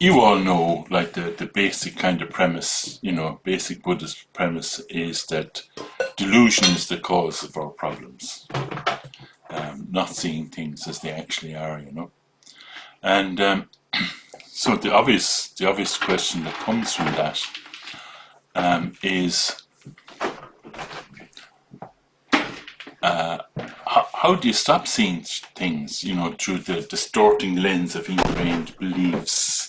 you all know, like the basic kind of premise, basic Buddhist premise is that delusion is the cause of our problems, not seeing things as they actually are. And so the obvious question that comes from that is how do you stop seeing things, through the distorting lens of ingrained beliefs,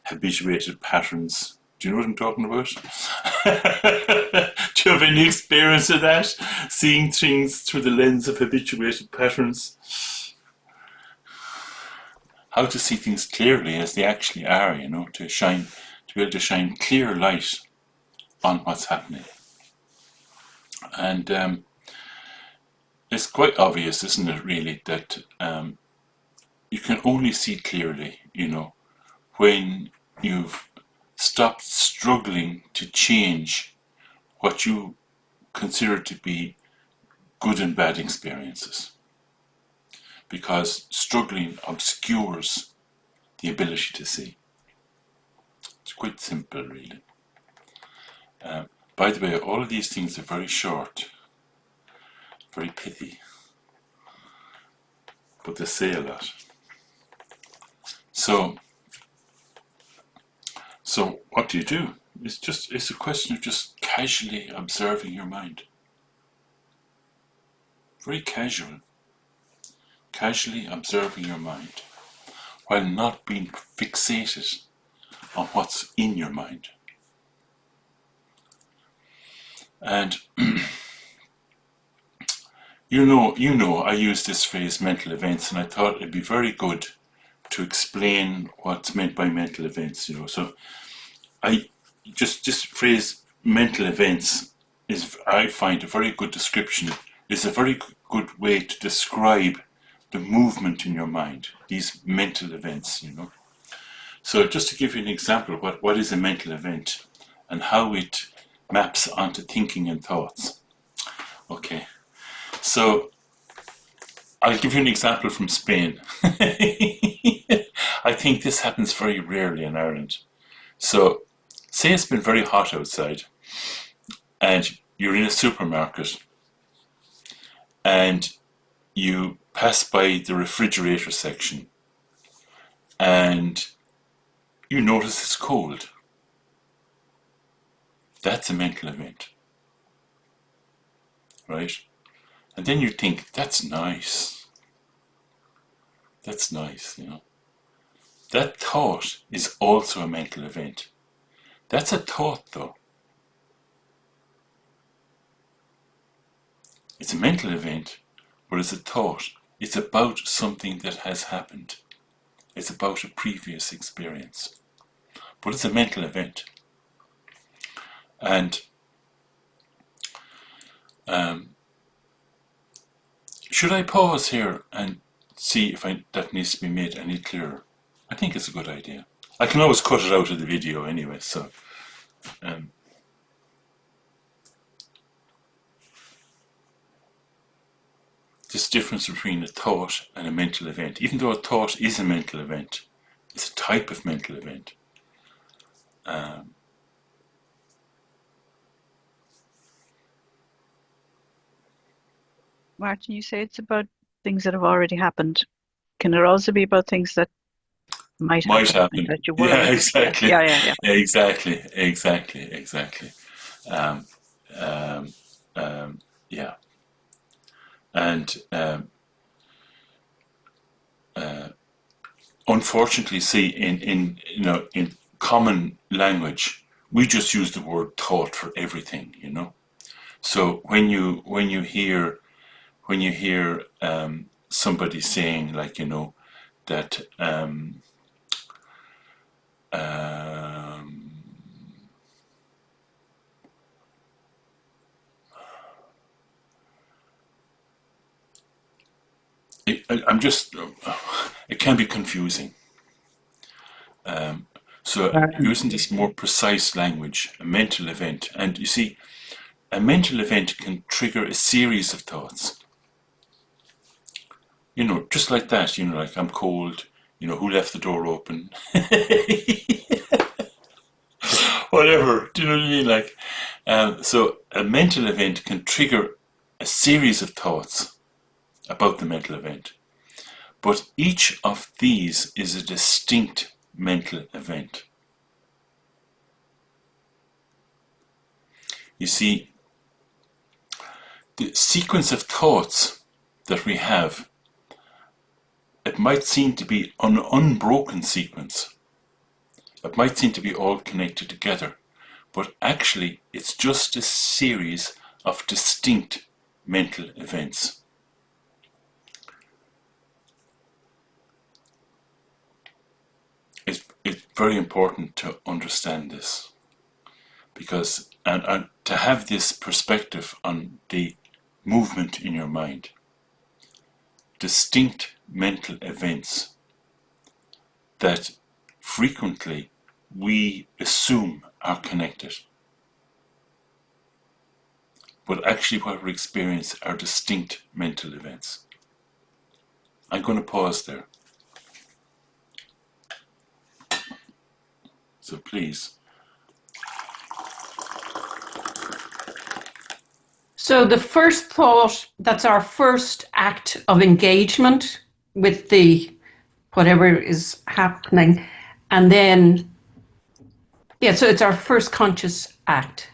habituated patterns? Do you know what I'm talking about? Do you have any experience of that? Seeing things through the lens of habituated patterns? How to see things clearly as they actually are, to be able to shine clear light on what's happening. And it's quite obvious, isn't it, really, that you can only see clearly, when you've stopped struggling to change what you consider to be good and bad experiences. Because struggling obscures the ability to see. It's quite simple, really. By the way, all of these things are very short, very pithy, but they say a lot. So what do? It's a question of just casually observing your mind. Very casually observing your mind, while not being fixated on what's in your mind. And you know, I use this phrase mental events, and I thought it'd be very good to explain what's meant by mental events. So I this phrase mental events I find a very good description. Is a very good way to describe the movement in your mind, these mental events. So just to give you an example of what is a mental event and how it maps onto thinking and thoughts. Okay, so I'll give you an example from Spain. I think this happens very rarely in Ireland. So say it's been very hot outside and you're in a supermarket and you pass by the refrigerator section and you notice it's cold. That's a mental event, right? And then you think, that's nice. That's nice, That thought is also a mental event. That's a thought, though. It's a mental event, but it's a thought. It's about something that has happened. It's about a previous experience. But it's a mental event. And should I pause here and see if that needs to be made any clearer? I think it's a good idea. I can always cut it out of the video anyway, so... this difference between a thought and a mental event. Even though a thought is a mental event, it's a type of mental event. Martin, you say it's about things that have already happened. Can it also be about things that might happen? That you worry? Yeah, exactly. Yeah. Exactly. Yeah. And unfortunately, see, in common language, we just use the word thought for everything. So when you hear somebody saying, like, that it can be confusing. So using this more precise language, a mental event, and you see, a mental event can trigger a series of thoughts. Just like that, like, I'm cold, who left the door open? mental event can trigger a series of thoughts about the mental event. But each of these is a distinct mental event. You see, the sequence of thoughts that we have, it might seem to be an unbroken sequence. It might seem to be all connected together, but actually it's just a series of distinct mental events. It's very important to understand this, because and to have this perspective on the movement in your mind. Distinct mental events that frequently we assume are connected, but actually what we experience are distinct mental events. I'm going to pause there. So please. So the first thought, that's our first act of engagement with the whatever is happening. And then, so it's our first conscious act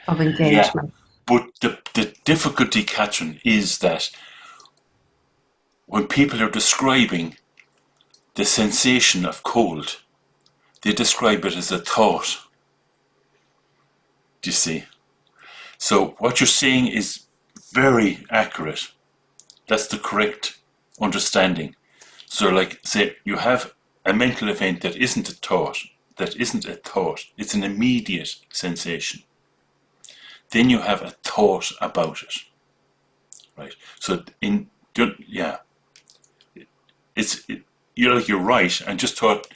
of engagement. Yeah, but the difficulty, Catherine, is that when people are describing the sensation of cold, they describe it as a thought. Do you see? So what you're saying is very accurate. That's the correct understanding. So like, say, you have a mental event that isn't a thought, it's an immediate sensation. Then you have a thought about it, right? So you're right. I just thought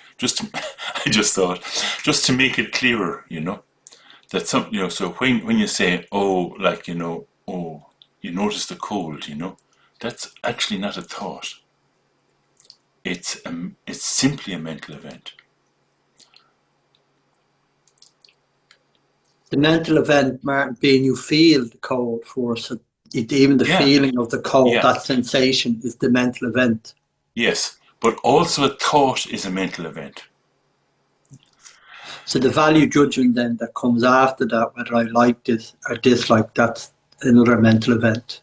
to make it clearer, that so when you say, oh, like, oh, you notice the cold, that's actually not a thought. It's simply a mental event. The mental event, Martin, being you feel the cold first, even the feeling of the cold, that sensation is the mental event. Yes, but also a thought is a mental event. So the value judgment then that comes after that, whether I like this or dislike, that's another mental event.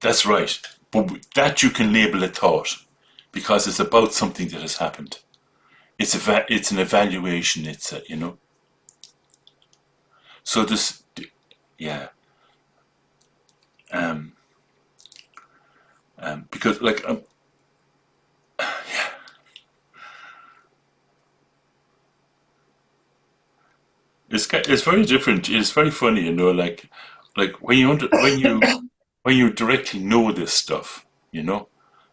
That's right. But that you can label a thought because it's about something that has happened. It's an evaluation. It's So this, yeah. Because like, yeah. It's very different. It's very funny, like when you directly know this stuff,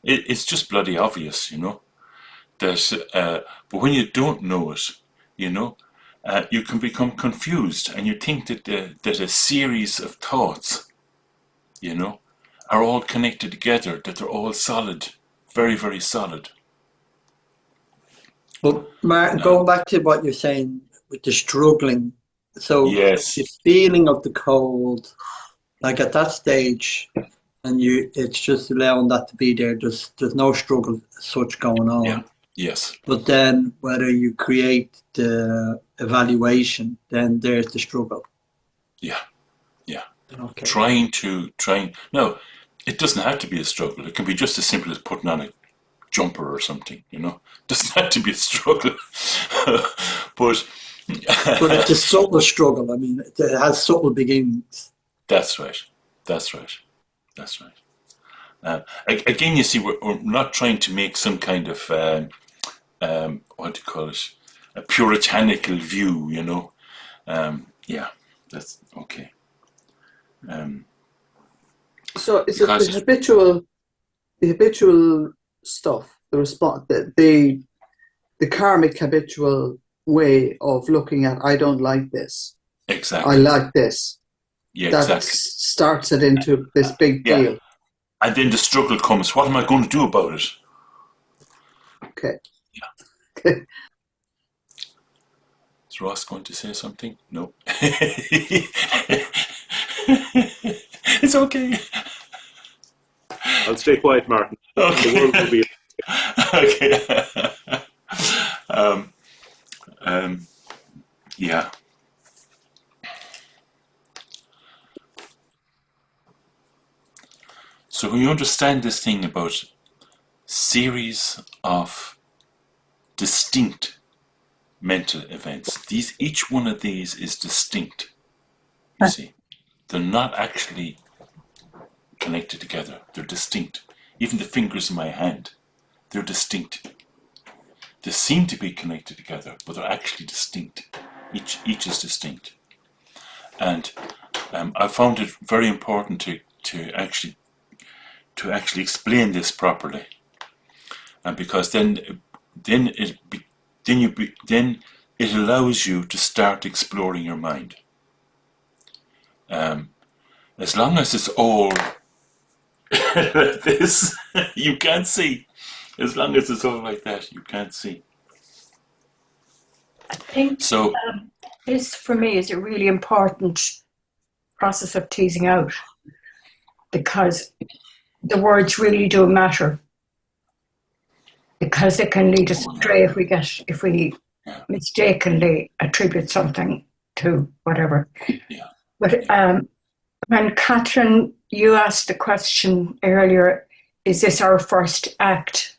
it's just bloody obvious, that. But when you don't know it, you can become confused, and you think that a series of thoughts, are all connected together, that they're all solid, very, very solid. But Martin, going back to what you're saying with the struggling, so yes, the feeling of the cold, like at that stage, and it's just allowing that to be there. There's no struggle such going on. Yeah. Yes. But then whether you create the evaluation, then there's the struggle. Yeah. Yeah. Okay. Trying. No, it doesn't have to be a struggle. It can be just as simple as putting on a jumper or something. It doesn't have to be a struggle. But it's a subtle struggle. I mean, it has subtle beginnings. That's right. Again, you see, we're not trying to make some kind of what do you call it, a puritanical view. Yeah, that's okay. So is it the habitual stuff, the response, the karmic habitual way of looking at, I don't like this. Exactly. I like this. Yeah, that exactly. Starts it into this big deal. And then the struggle comes. What am I going to do about it? Okay. Yeah. Okay. Is Ross going to say something? No. It's okay. I'll stay quiet, Martin. Okay. The world will be. Okay. Yeah. So when you understand this thing about series of distinct mental events, each one of these is distinct. You see, they're not actually connected together. They're distinct. Even the fingers in my hand, they're distinct. They seem to be connected together, but they're actually distinct. Each is distinct. And I found it very important to actually explain this properly, and because then it allows you to start exploring your mind. As long as it's all like this, you can't see. As long as it's all like that, you can't see. I think So this, for me, is a really important process of teasing out, because the words really do matter, because they can lead us astray if we mistakenly attribute something to whatever. Yeah. But when Catherine, you asked the question earlier, is this our first act?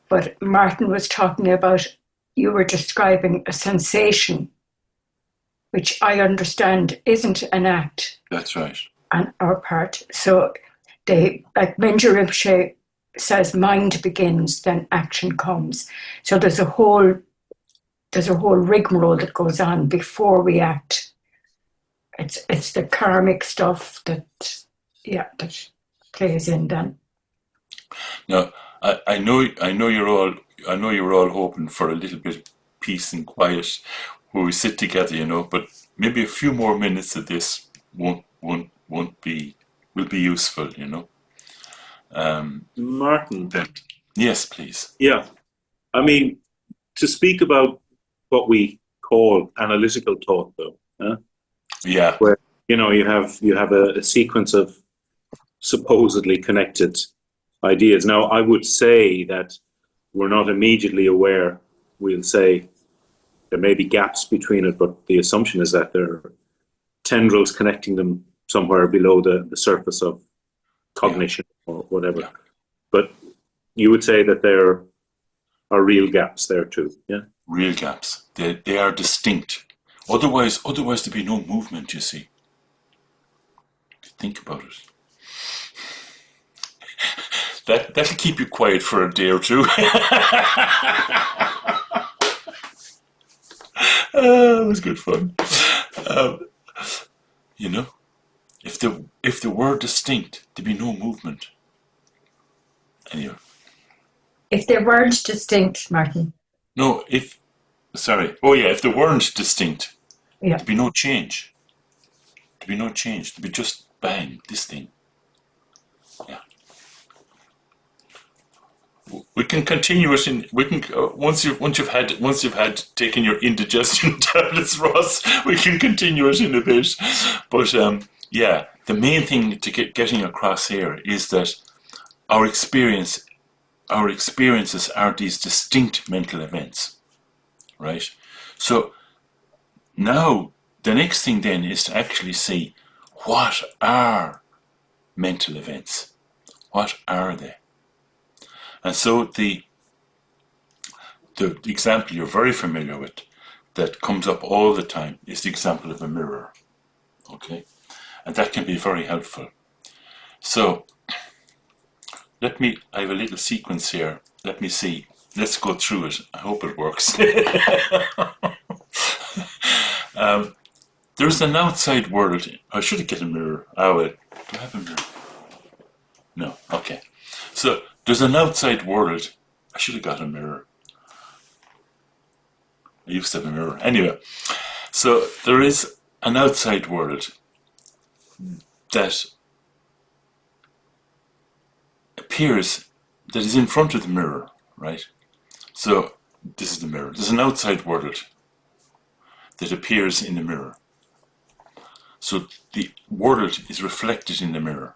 But Martin was talking about, you were describing a sensation, which I understand isn't an act. That's right. On our part. So like Minja Rinpoche says, mind begins, then action comes. So there's a whole rigmarole that goes on before we act. It's the karmic stuff that plays in then. Now, I know you're all hoping for a little bit of peace and quiet where we sit together, but maybe a few more minutes of this will be useful, Martin. Yes, please. Yeah. I mean, to speak about what we call analytical thought, though. Yeah. Where you have a sequence of supposedly connected ideas. Now, I would say that we're not immediately aware. We'll say there may be gaps between it, but the assumption is that there are tendrils connecting them somewhere below the surface of cognition or whatever. Yeah. But you would say that there are real gaps there too, yeah? Real gaps. They are distinct. Otherwise there'd be no movement, you see. Think about it. That'll keep you quiet for a day or two. It was good fun. If they were distinct, there'd be no movement. Anyway. If they weren't distinct, Martin. No, if they weren't distinct, Yeah. there'd be no change. There'd be no change. There'd be just bang, this thing. Yeah. We can continue it in. We can once you've had taken your indigestion tablets, Ross. We can continue it in a bit. But the main thing to getting across here is that our experiences are these distinct mental events, right? So now the next thing then is to actually see what are mental events. What are they? And so the example you're very familiar with that comes up all the time is the example of a mirror. Okay? And that can be very helpful. So I have a little sequence here. Let me see. Let's go through it. I hope it works. There's an outside world. I should get a mirror. Oh, wait. Do I have a mirror? No. Okay. So there's an outside world. I should have got a mirror. I used to have a mirror. Anyway, so there is an outside world that appears, that is in front of the mirror, right? So this is the mirror. There's an outside world that appears in the mirror. So the world is reflected in the mirror.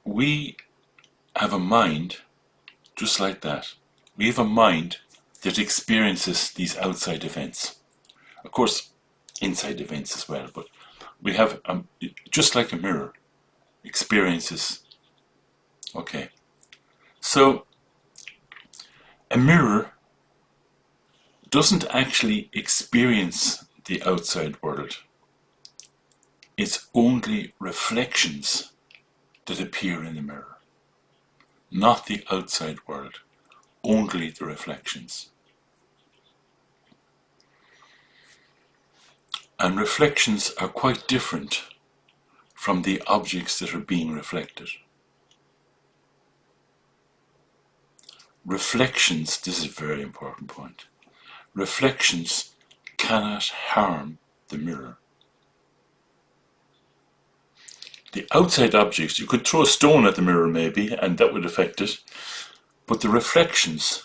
We have a mind just like that. We have a mind that experiences these outside events. Of course, inside events as well, but we have, just like a mirror, experiences. Okay. So, a mirror doesn't actually experience the outside world. It's only reflections that appear in the mirror. Not the outside world, only the reflections. And reflections are quite different from the objects that are being reflected. Reflections, this is a very important point, reflections cannot harm the mirror. The outside objects, you could throw a stone at the mirror maybe, and that would affect it, but the reflections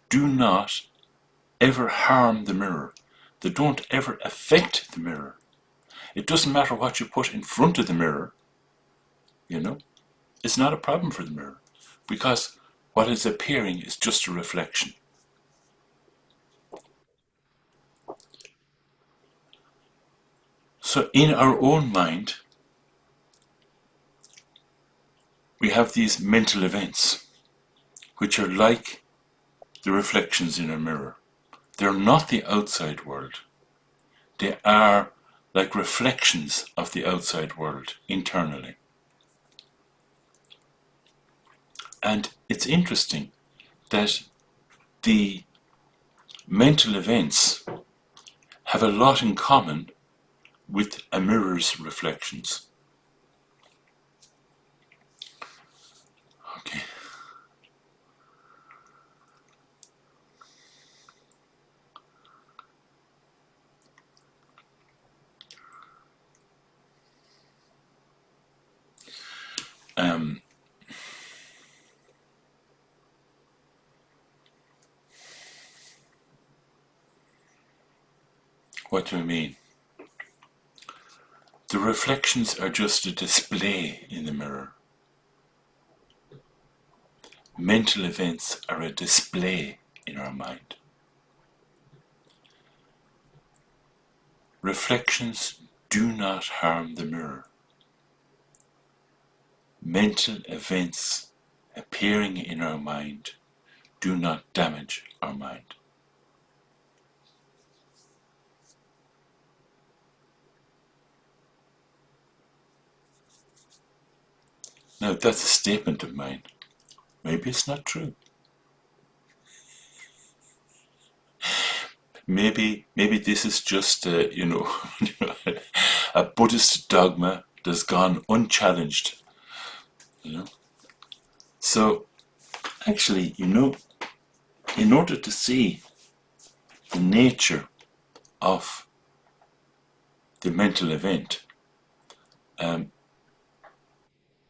do not ever harm the mirror. They don't ever affect the mirror. It doesn't matter what you put in front of the mirror, you know, it's not a problem for the mirror, because what is appearing is just a reflection. So in our own mind, we have these mental events, which are like the reflections in a mirror. They're not the outside world. They are like reflections of the outside world internally. And it's interesting that the mental events have a lot in common with a mirror's reflections. Okay. What do I mean? The reflections are just a display in the mirror. Mental events are a display in our mind. Reflections do not harm the mirror. Mental events appearing in our mind do not damage our mind. Now that's a statement of mine. Maybe it's not true. Maybe this is just a Buddhist dogma that's gone unchallenged. So actually, in order to see the nature of the mental event,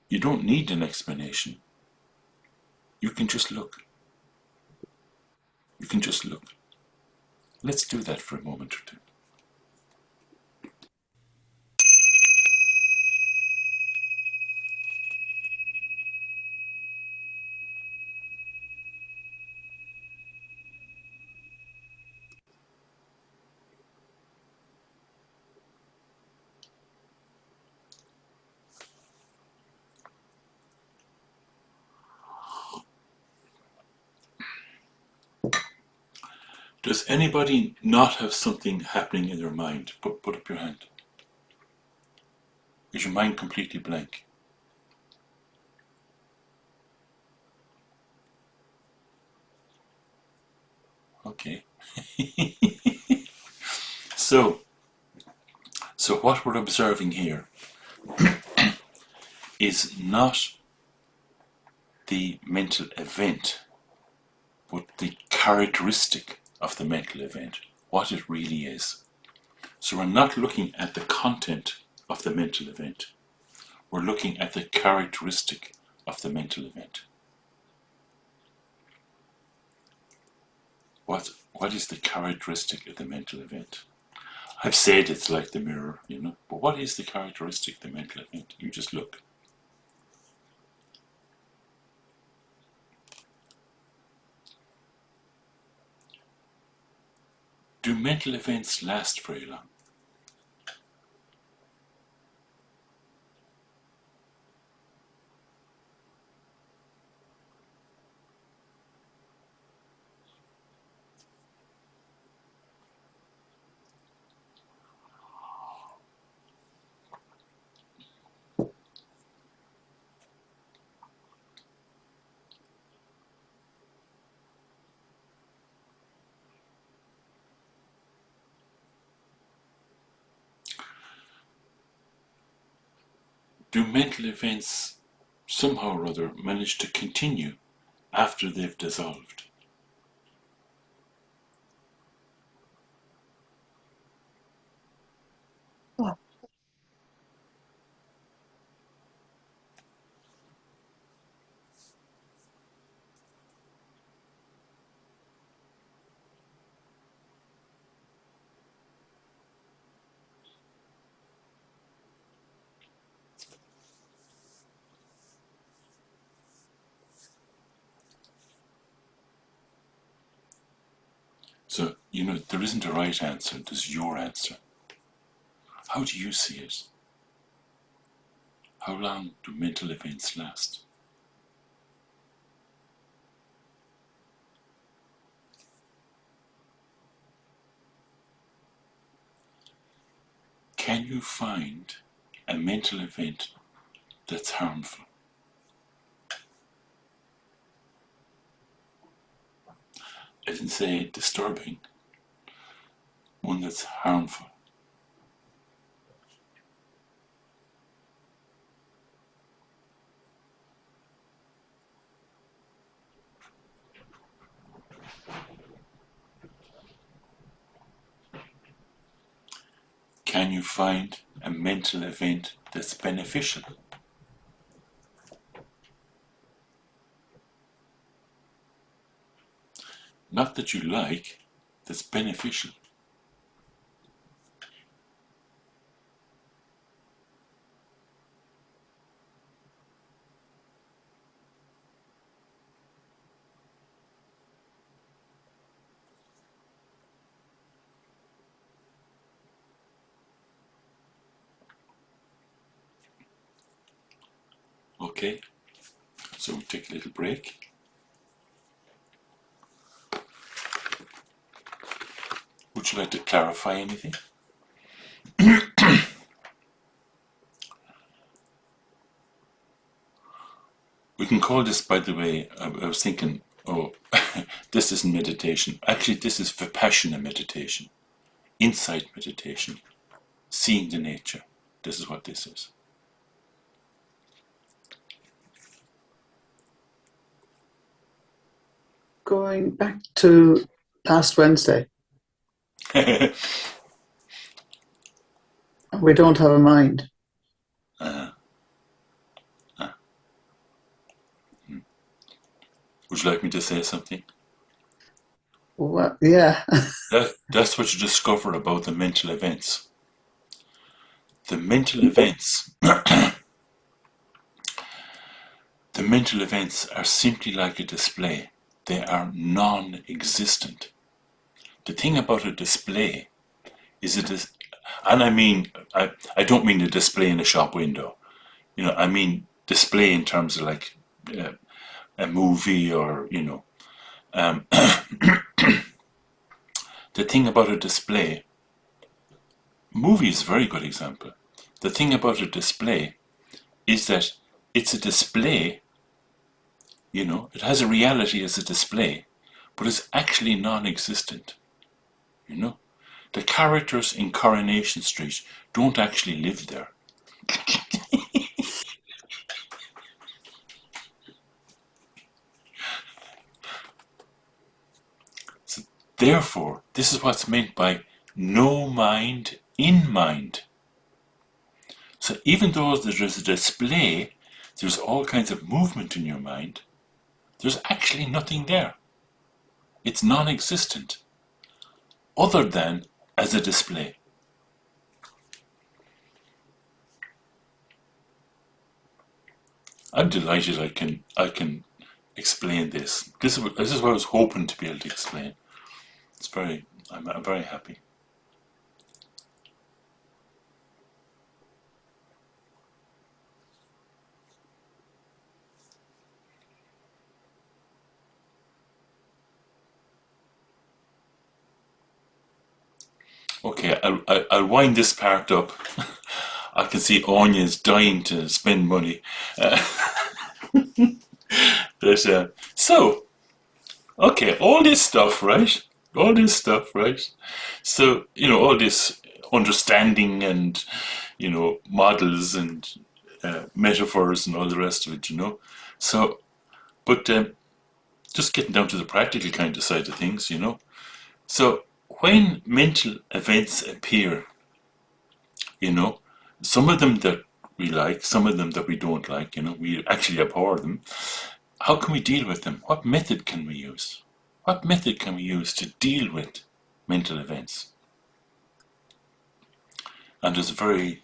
you don't need an explanation. You can just look. You can just look. Let's do that for a moment or two. Does anybody not have something happening in their mind? Put up your hand. Is your mind completely blank? Okay. So what we're observing here is not the mental event, but the characteristic of the mental event, what it really is. So we're not looking at the content of the mental event. We're looking at the characteristic of the mental event. what is the characteristic of the mental event? I've said it's like the mirror, but what is the characteristic of the mental event? You just look. Do mental events last very long? Do mental events somehow or other manage to continue after they've dissolved? So, there isn't a right answer, there's your answer. How do you see it? How long do mental events last? Can you find a mental event that's harmful? I didn't say disturbing, one that's harmful. Can you find a mental event that's beneficial? Not that you like, that's beneficial. Okay, so we'll take a little break. Would you like to clarify anything? We can call this, by the way, I was thinking, this isn't meditation. Actually, this is Vipassana meditation, insight meditation, seeing the nature. This is what this is. Going back to last Wednesday, we don't have a mind. Would you like me to say something? What? Yeah. That's what you discover about the mental events. The mental events, the mental events are simply like a display. They are non-existent. The thing about a display is it is, and I mean, I don't mean a display in a shop window. I mean display in terms of like a movie or, the thing about a display, movie is a very good example. The thing about a display is that it's a display, it has a reality as a display, but it's actually non-existent, The characters in Coronation Street don't actually live there. So therefore, this is what's meant by no mind in mind. So even though there is a display, there's all kinds of movement in your mind, there's actually nothing there. It's non-existent, other than as a display. I'm delighted I can explain this. This is what I was hoping to be able to explain. I'm very happy. Okay, I'll wind this part up. I can see Anya's dying to spend money. Okay, all this stuff, right? So, all this understanding and, models and metaphors and all the rest of it. So, but just getting down to the practical kind of side of things. So, when mental events appear, some of them that we like, some of them that we don't like, we actually abhor them. How can we deal with them? What method can we use? What method can we use to deal with mental events? And there's a very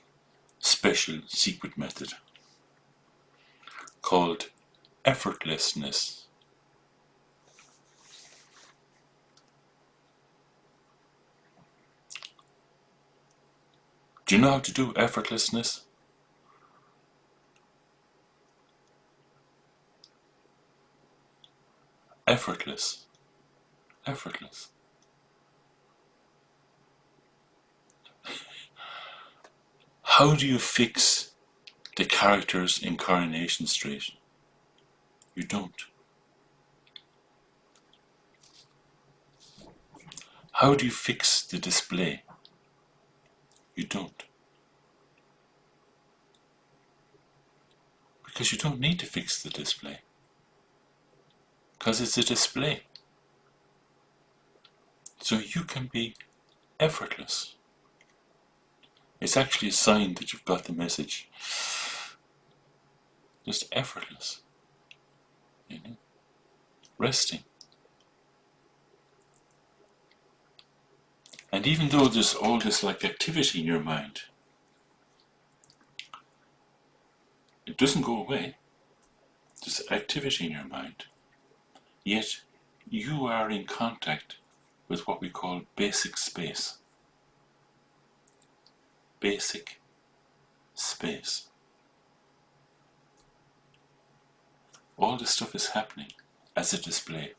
special secret method called effortlessness. Do you know how to do effortlessness? Effortless. How do you fix the characters in Coronation Street? You don't. How do you fix the display? You don't. Because you don't need to fix the display. Because it's a display. So you can be effortless. It's actually a sign that you've got the message. Just effortless. Resting. And even though there's all this activity in your mind, it doesn't go away. There's activity in your mind. Yet you are in contact with what we call basic space. Basic space. All this stuff is happening as a display.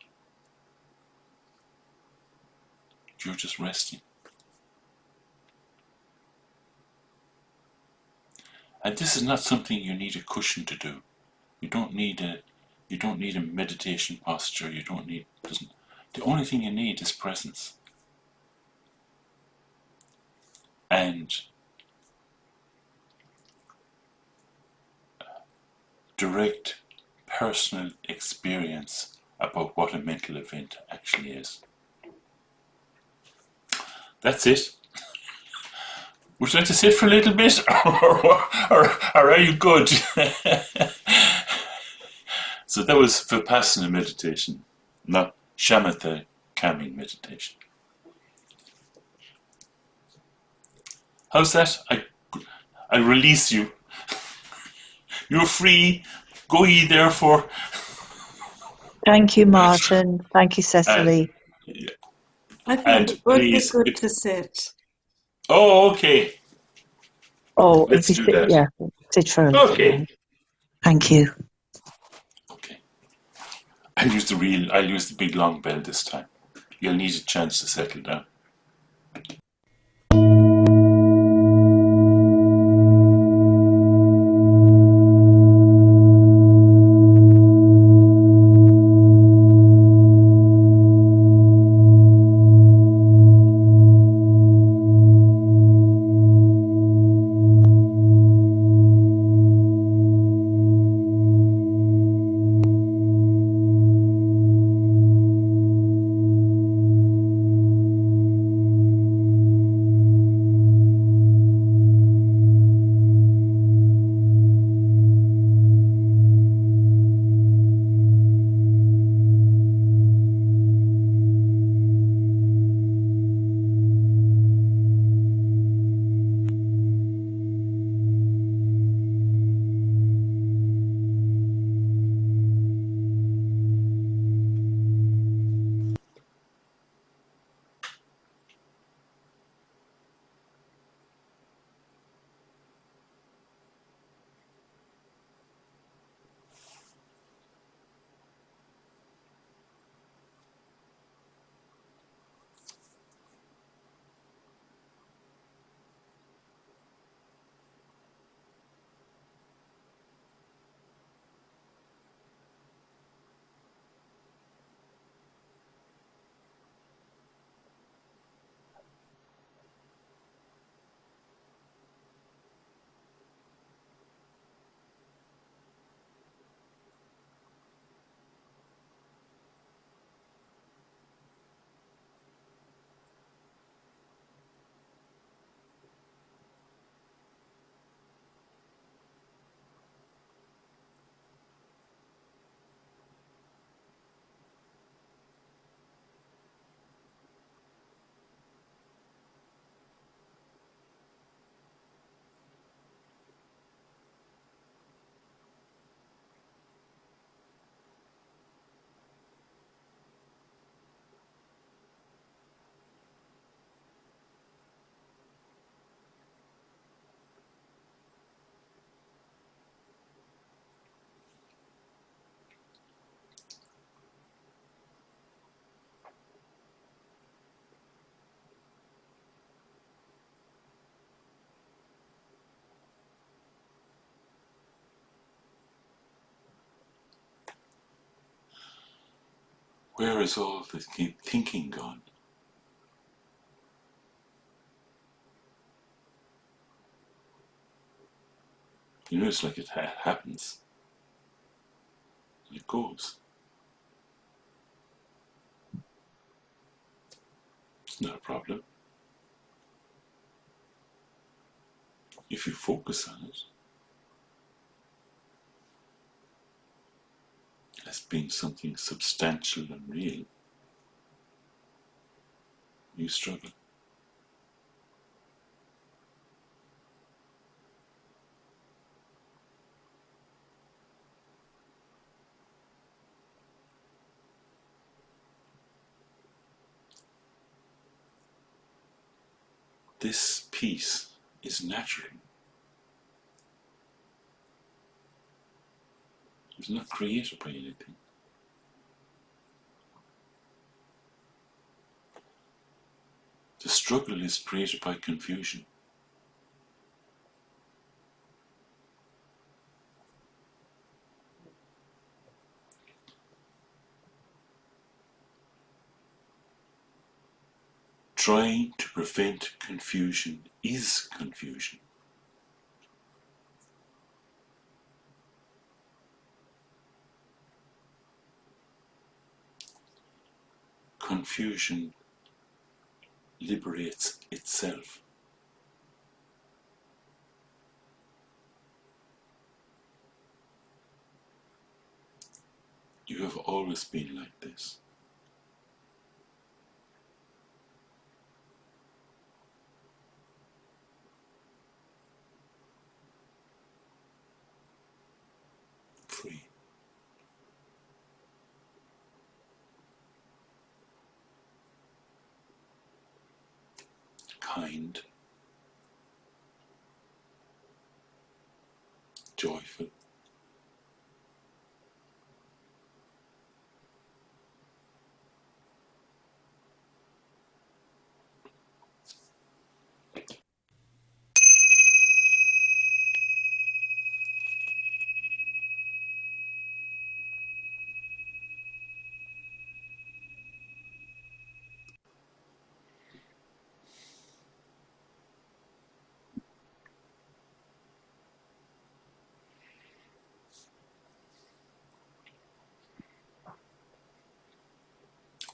You're just resting. And this is not something you need a cushion to do. You don't need a meditation posture. The only thing you need is presence. And direct personal experience about what a mental event actually is. That's it. Would you like to sit for a little bit, or are you good? So that was Vipassana meditation, not shamatha calming meditation. How's that? I release you. You're free. Go ye therefore. Thank you, Martin. Thank you, Cecily. I think it would be good to sit. Oh, okay. Oh, Let's do that. Yeah, sit for a little while. Thank you. Okay. I'll use the big long bell this time. You'll need a chance to settle down. Where is all the thinking gone? You know, it's like it happens and it goes. It's not a problem. If you focus on it as being something substantial and real, you struggle. This peace is natural. It's not created by anything. The struggle is created by confusion. Trying to prevent confusion is confusion. Confusion liberates itself. You have always been like this. Free. Kind. Joyful.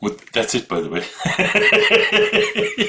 Well, that's it, by the way.